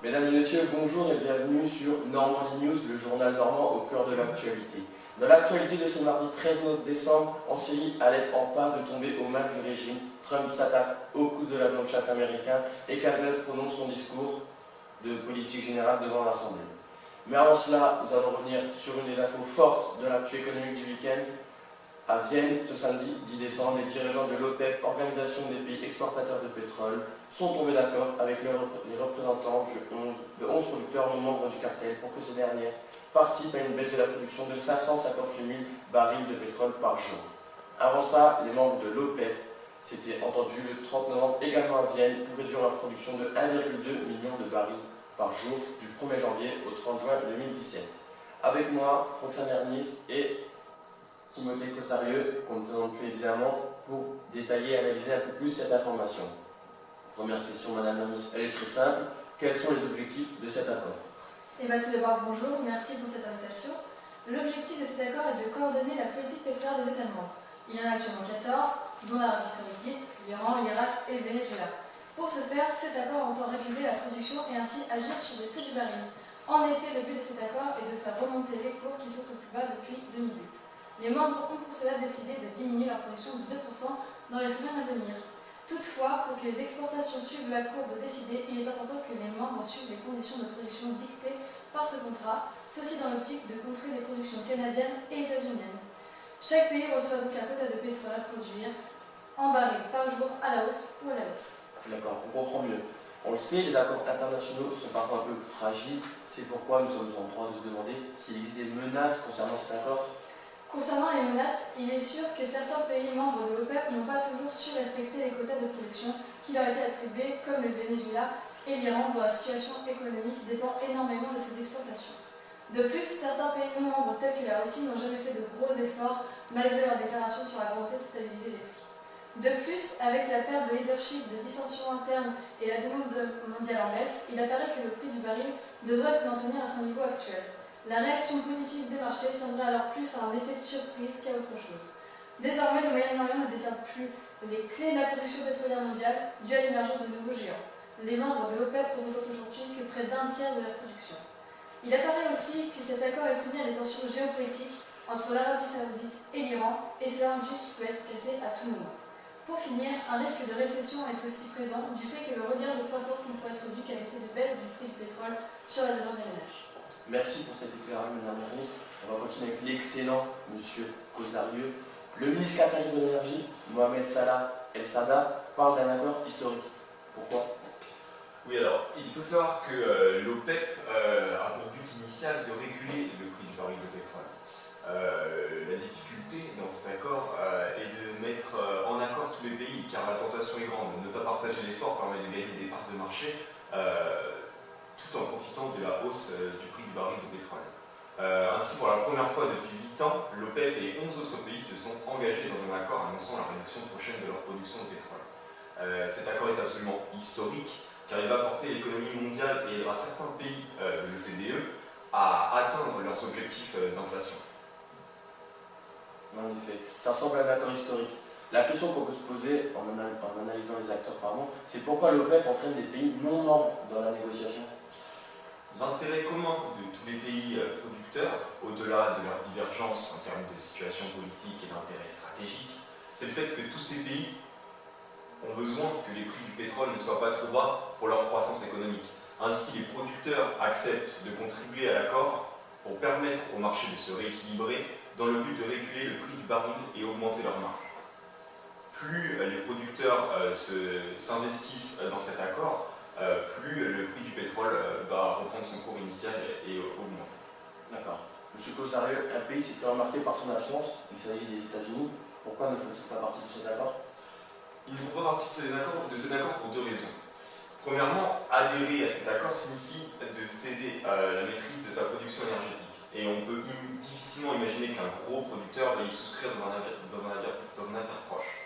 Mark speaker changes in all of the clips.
Speaker 1: Mesdames et messieurs, bonjour et bienvenue sur Normandie News, le journal normand au cœur de l'actualité. Dans l'actualité de ce mardi 13 décembre, en Syrie, Alep en passe de tomber aux mains du régime, Trump s'attaque au coup de l'avion de chasse américain et Cazeneuve prononce son discours de politique générale devant l'Assemblée. Mais avant cela, nous allons revenir sur une des infos fortes de l'actu économique du week-end. À Vienne, ce samedi 10 décembre, les dirigeants de l'OPEP, Organisation des pays exportateurs de pétrole, sont tombés d'accord avec les représentants de 11 producteurs non membres du cartel pour que ces derniers participent à une baisse de la production de 558 000 barils de pétrole par jour. Avant ça, les membres de l'OPEP s'étaient entendus le 30 novembre également à Vienne pour réduire leur production de 1,2 million de barils par jour du 1er janvier au 30 juin 2017. Avec moi, Roxane Ernis et Timothée Cossarieux, qu'on nous attend plus évidemment pour détailler et analyser un peu plus cette information. Première question, Madame Ernis, elle est très simple. Quels sont les objectifs de cet accord?
Speaker 2: Tout d'abord, bonjour, merci pour cette invitation. L'objectif de cet accord est de coordonner la politique pétrolière des États membres. Il y en a actuellement 14, dont l'Arabie Saoudite, l'Iran, l'Irak et le Venezuela. Pour ce faire, cet accord entend réguler la production et ainsi agir sur les prix du baril. En effet, le but de cet accord est de faire remonter les cours qui sont au plus bas depuis 2008. Les membres ont pour cela décidé de diminuer leur production de 2% dans les semaines à venir. Toutefois, pour que les exportations suivent la courbe décidée, il est important que les membres suivent les conditions de production dictées par ce contrat, ceci dans l'optique de contrer les productions canadiennes et états-uniennes. Chaque pays reçoit donc un quota de pétrole à produire en barils par jour à la hausse ou à la baisse.
Speaker 1: D'accord, on comprend mieux. On le sait, les accords internationaux sont parfois un peu fragiles. C'est pourquoi nous sommes en droit de se demander s'il existe des menaces concernant cet accord.
Speaker 2: Concernant les menaces, il est sûr que certains pays membres de l'OPEP n'ont pas toujours su respecter les quotas de production qui leur étaient attribués, comme le Venezuela et l'Iran, dont la situation économique dépend énormément de ces exportations. De plus, certains pays non membres tels que la Russie n'ont jamais fait de gros efforts malgré leurs déclarations sur la volonté de stabiliser les prix. De plus, avec la perte de leadership, de dissensions internes et la demande mondiale en baisse, il apparaît que le prix du baril devrait se maintenir à son niveau actuel. La réaction positive des marchés tiendrait alors plus à un effet de surprise qu'à autre chose. Désormais, le Moyen-Orient ne détient plus les clés de la production pétrolière mondiale due à l'émergence de nouveaux géants. Les membres de l'OPEP représentent aujourd'hui que près d'un tiers de la production. Il apparaît aussi que cet accord est soumis à des tensions géopolitiques entre l'Arabie Saoudite et l'Iran, et cela induit qu'il peut être cassé à tout moment. Pour finir, un risque de récession est aussi présent du fait que le regain de croissance ne pourrait être dû qu'à l'effet de baisse du prix du pétrole sur la demande des ménages.
Speaker 1: Merci pour cet éclairage, Madame Ernis. On va continuer avec l'excellent Monsieur Cossarieux. Le ministre qatari de l'énergie, Mohamed Salah El Sada, parle d'un accord historique. Pourquoi?
Speaker 3: Oui, alors, il faut savoir que l'OPEP a pour but initial de réguler le prix du baril de pétrole. La difficulté dans cet accord est de mettre en accord tous les pays, car la tentation est grande. Ne pas partager l'effort permet de gagner des parts de marché tout en profitant de la hausse du prix du baril de pétrole. Ainsi, pour la première fois depuis 8 ans, l'OPEP et 11 autres pays se sont engagés dans un accord annonçant la réduction prochaine de leur production de pétrole. Cet accord est absolument historique, car il va porter l'économie mondiale et aidera certains pays de l'OCDE à atteindre leurs objectifs d'inflation.
Speaker 1: En effet, ça ressemble à un accord historique. La question qu'on peut se poser en analysant les acteurs, c'est pourquoi l'OPEP entraîne des pays non membres dans la négociation.
Speaker 3: L'intérêt commun de tous les pays producteurs, au-delà de leurs divergences en termes de situation politique et d'intérêt stratégique, c'est le fait que tous ces pays ont besoin que les prix du pétrole ne soient pas trop bas pour leur croissance économique. Ainsi, les producteurs acceptent de contribuer à l'accord pour permettre au marché de se rééquilibrer dans le but de réguler le prix du baril et augmenter leur marge. Plus les producteurs s'investissent dans cet accord, plus le prix du pétrole va reprendre son cours initial et augmenter.
Speaker 1: D'accord. Monsieur Cossarieux, un pays s'est fait remarquer par son absence, il s'agit des États-Unis. Pourquoi ne font-ils pas partie de cet accord?
Speaker 3: Ils ne font pas partie de cet accord pour deux raisons. Premièrement, adhérer à cet accord signifie de céder la maîtrise de sa production énergétique. Et on peut difficilement imaginer qu'un gros producteur va y souscrire dans un avenir proche.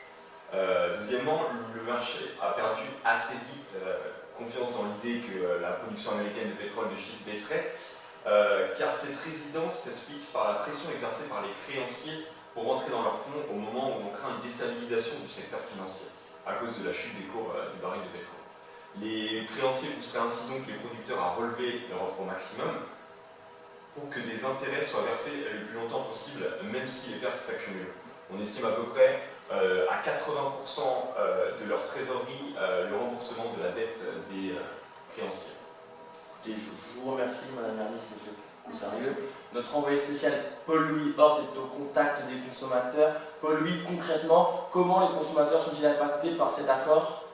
Speaker 3: Deuxièmement, le marché a perdu assez vite confiance dans l'idée que la production américaine de pétrole de schiste baisserait, car cette résidence s'explique par la pression exercée par les créanciers pour rentrer dans leurs fonds au moment où on craint une déstabilisation du secteur financier à cause de la chute des cours du baril de pétrole. Les créanciers pousseraient ainsi donc les producteurs à relever leur offre au maximum pour que des intérêts soient versés le plus longtemps possible, même si les pertes s'accumulent. On estime à peu près à 80% de leur trésorerie le remboursement de la dette des créanciers.
Speaker 1: Écoutez, je vous remercie, Madame Hermis, Monsieur Coussarieux. Notre envoyé spécial Paul-Louis Hort est au contact des consommateurs. Paul-Louis, concrètement, comment les consommateurs sont-ils impactés par cet accord ?